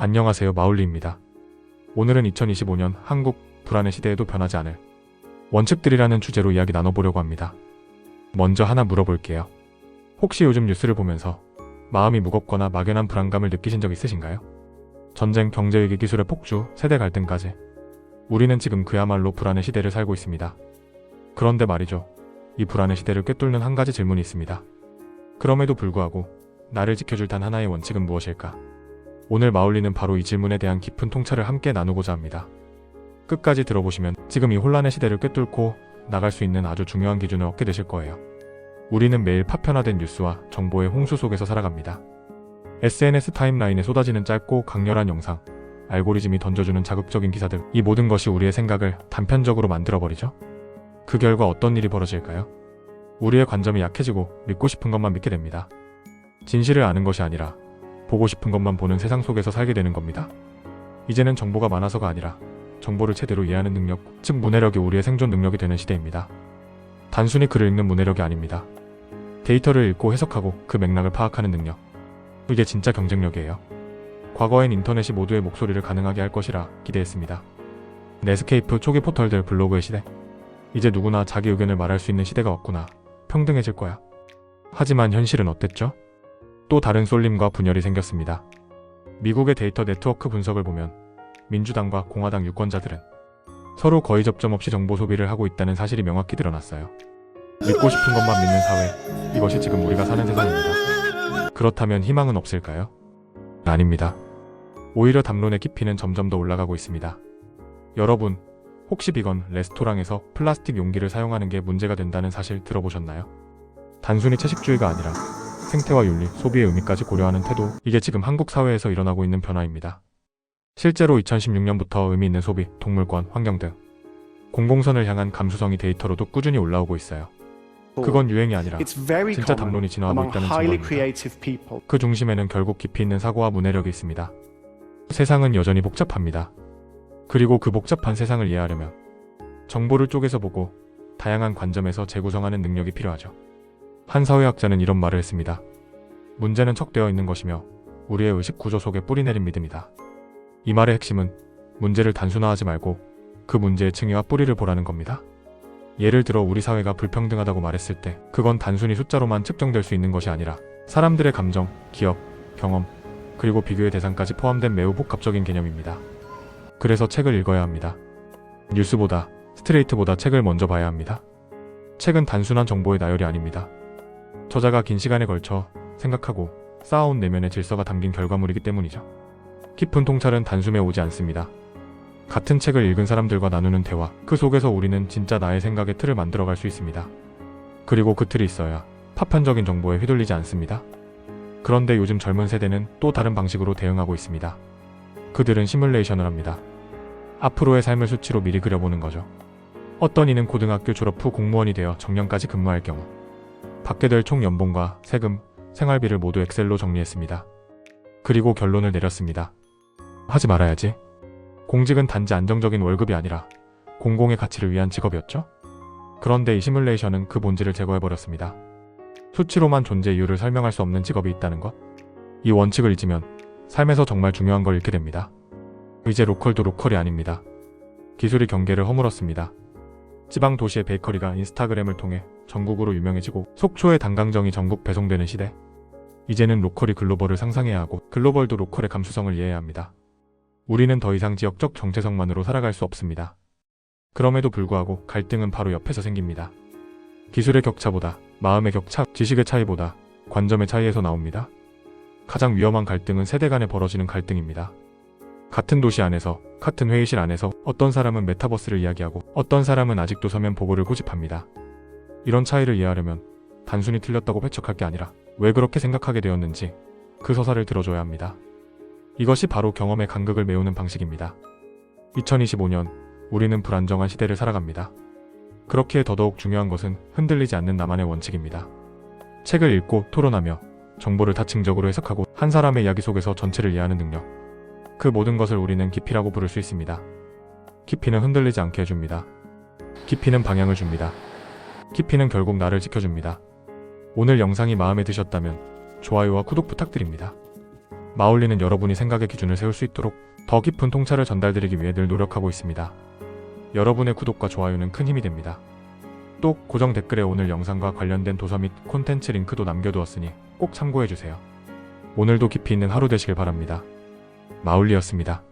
안녕하세요, 마울리입니다. 오늘은 2025년 한국 불안의 시대에도 변하지 않을 원칙들이라는 주제로 이야기 나눠보려고 합니다. 먼저 하나 물어볼게요. 혹시 요즘 뉴스를 보면서 마음이 무겁거나 막연한 불안감을 느끼신 적 있으신가요? 전쟁, 경제위기, 기술의 폭주, 세대 갈등까지 우리는 지금 그야말로 불안의 시대를 살고 있습니다. 그런데 말이죠. 이 불안의 시대를 꿰뚫는 한 가지 질문이 있습니다. 그럼에도 불구하고 나를 지켜줄 단 하나의 원칙은 무엇일까? 오늘 마울리는 바로 이 질문에 대한 깊은 통찰을 함께 나누고자 합니다. 끝까지 들어보시면 지금 이 혼란의 시대를 꿰뚫고 나갈 수 있는 아주 중요한 기준을 얻게 되실 거예요. 우리는 매일 파편화된 뉴스와 정보의 홍수 속에서 살아갑니다. SNS 타임라인에 쏟아지는 짧고 강렬한 영상, 알고리즘이 던져주는 자극적인 기사들, 이 모든 것이 우리의 생각을 단편적으로 만들어버리죠. 그 결과 어떤 일이 벌어질까요? 우리의 관점이 약해지고 믿고 싶은 것만 믿게 됩니다. 진실을 아는 것이 아니라 보고 싶은 것만 보는 세상 속에서 살게 되는 겁니다. 이제는 정보가 많아서가 아니라 정보를 제대로 이해하는 능력, 즉 문해력이 우리의 생존 능력이 되는 시대입니다. 단순히 글을 읽는 문해력이 아닙니다. 데이터를 읽고 해석하고 그 맥락을 파악하는 능력. 이게 진짜 경쟁력이에요. 과거엔 인터넷이 모두의 목소리를 가능하게 할 것이라 기대했습니다. 넷스케이프, 초기 포털들, 블로그의 시대. 이제 누구나 자기 의견을 말할 수 있는 시대가 왔구나. 평등해질 거야. 하지만 현실은 어땠죠? 또 다른 쏠림과 분열이 생겼습니다. 미국의 데이터 네트워크 분석을 보면 민주당과 공화당 유권자들은 서로 거의 접점 없이 정보 소비를 하고 있다는 사실이 명확히 드러났어요. 믿고 싶은 것만 믿는 사회, 이것이 지금 우리가 사는 세상입니다. 그렇다면 희망은 없을까요? 아닙니다. 오히려 담론의 깊이는 점점 더 올라가고 있습니다. 여러분, 혹시 비건 레스토랑에서 플라스틱 용기를 사용하는 게 문제가 된다는 사실 들어보셨나요? 단순히 채식주의가 아니라 생태와 윤리, 소비의 의미까지 고려하는 태도, 이게 지금 한국 사회에서 일어나고 있는 변화입니다. 실제로 2016년부터 의미 있는 소비, 동물권, 환경 등 공공선을 향한 감수성이 데이터로도 꾸준히 올라오고 있어요. 그건 유행이 아니라 진짜 담론이 진화하고 있다는 증거입니다. 그 중심에는 결국 깊이 있는 사고와 문해력이 있습니다. 세상은 여전히 복잡합니다. 그리고 그 복잡한 세상을 이해하려면 정보를 쪼개서 보고 다양한 관점에서 재구성하는 능력이 필요하죠. 한 사회학자는 이런 말을 했습니다. 문제는 척되어 있는 것이며 우리의 의식 구조 속에 뿌리내린 믿음이다. 이 말의 핵심은 문제를 단순화하지 말고 그 문제의 층위와 뿌리를 보라는 겁니다. 예를 들어 우리 사회가 불평등하다고 말했을 때 그건 단순히 숫자로만 측정될 수 있는 것이 아니라 사람들의 감정, 기억, 경험, 그리고 비교의 대상까지 포함된 매우 복합적인 개념입니다. 그래서 책을 읽어야 합니다. 뉴스보다, 스트레이트보다 책을 먼저 봐야 합니다. 책은 단순한 정보의 나열이 아닙니다. 저자가 긴 시간에 걸쳐 생각하고 쌓아온 내면의 질서가 담긴 결과물이기 때문이죠. 깊은 통찰은 단숨에 오지 않습니다. 같은 책을 읽은 사람들과 나누는 대화, 그 속에서 우리는 진짜 나의 생각의 틀을 만들어갈 수 있습니다. 그리고 그 틀이 있어야 파편적인 정보에 휘둘리지 않습니다. 그런데 요즘 젊은 세대는 또 다른 방식으로 대응하고 있습니다. 그들은 시뮬레이션을 합니다. 앞으로의 삶을 수치로 미리 그려보는 거죠. 어떤 이는 고등학교 졸업 후 공무원이 되어 정년까지 근무할 경우 받게 될 총 연봉과 세금, 생활비를 모두 엑셀로 정리했습니다. 그리고 결론을 내렸습니다. 하지 말아야지. 공직은 단지 안정적인 월급이 아니라 공공의 가치를 위한 직업이었죠? 그런데 이 시뮬레이션은 그 본질을 제거해버렸습니다. 수치로만 존재 이유를 설명할 수 없는 직업이 있다는 것? 이 원칙을 잊으면 삶에서 정말 중요한 걸 잃게 됩니다. 이제 로컬도 로컬이 아닙니다. 기술이 경계를 허물었습니다. 지방 도시의 베이커리가 인스타그램을 통해 전국으로 유명해지고 속초의 닭강정이 전국 배송되는 시대. 이제는 로컬이 글로벌을 상상해야 하고 글로벌도 로컬의 감수성을 이해해야 합니다. 우리는 더 이상 지역적 정체성만으로 살아갈 수 없습니다. 그럼에도 불구하고 갈등은 바로 옆에서 생깁니다. 기술의 격차보다, 마음의 격차, 지식의 차이보다 관점의 차이에서 나옵니다. 가장 위험한 갈등은 세대 간에 벌어지는 갈등입니다. 같은 도시 안에서, 같은 회의실 안에서 어떤 사람은 메타버스를 이야기하고 어떤 사람은 아직도 서면 보고를 고집합니다. 이런 차이를 이해하려면 단순히 틀렸다고 배척할 게 아니라 왜 그렇게 생각하게 되었는지 그 서사를 들어줘야 합니다. 이것이 바로 경험의 간극을 메우는 방식입니다. 2025년, 우리는 불안정한 시대를 살아갑니다. 그렇기에 더더욱 중요한 것은 흔들리지 않는 나만의 원칙입니다. 책을 읽고 토론하며 정보를 다층적으로 해석하고 한 사람의 이야기 속에서 전체를 이해하는 능력. 그 모든 것을 우리는 깊이라고 부를 수 있습니다. 깊이는 흔들리지 않게 해줍니다. 깊이는 방향을 줍니다. 깊이는 결국 나를 지켜줍니다. 오늘 영상이 마음에 드셨다면 좋아요와 구독 부탁드립니다. 마울리는 여러분이 생각의 기준을 세울 수 있도록 더 깊은 통찰을 전달드리기 위해 늘 노력하고 있습니다. 여러분의 구독과 좋아요는 큰 힘이 됩니다. 또 고정 댓글에 오늘 영상과 관련된 도서 및 콘텐츠 링크도 남겨두었으니 꼭 참고해주세요. 오늘도 깊이 있는 하루 되시길 바랍니다. 마울리였습니다.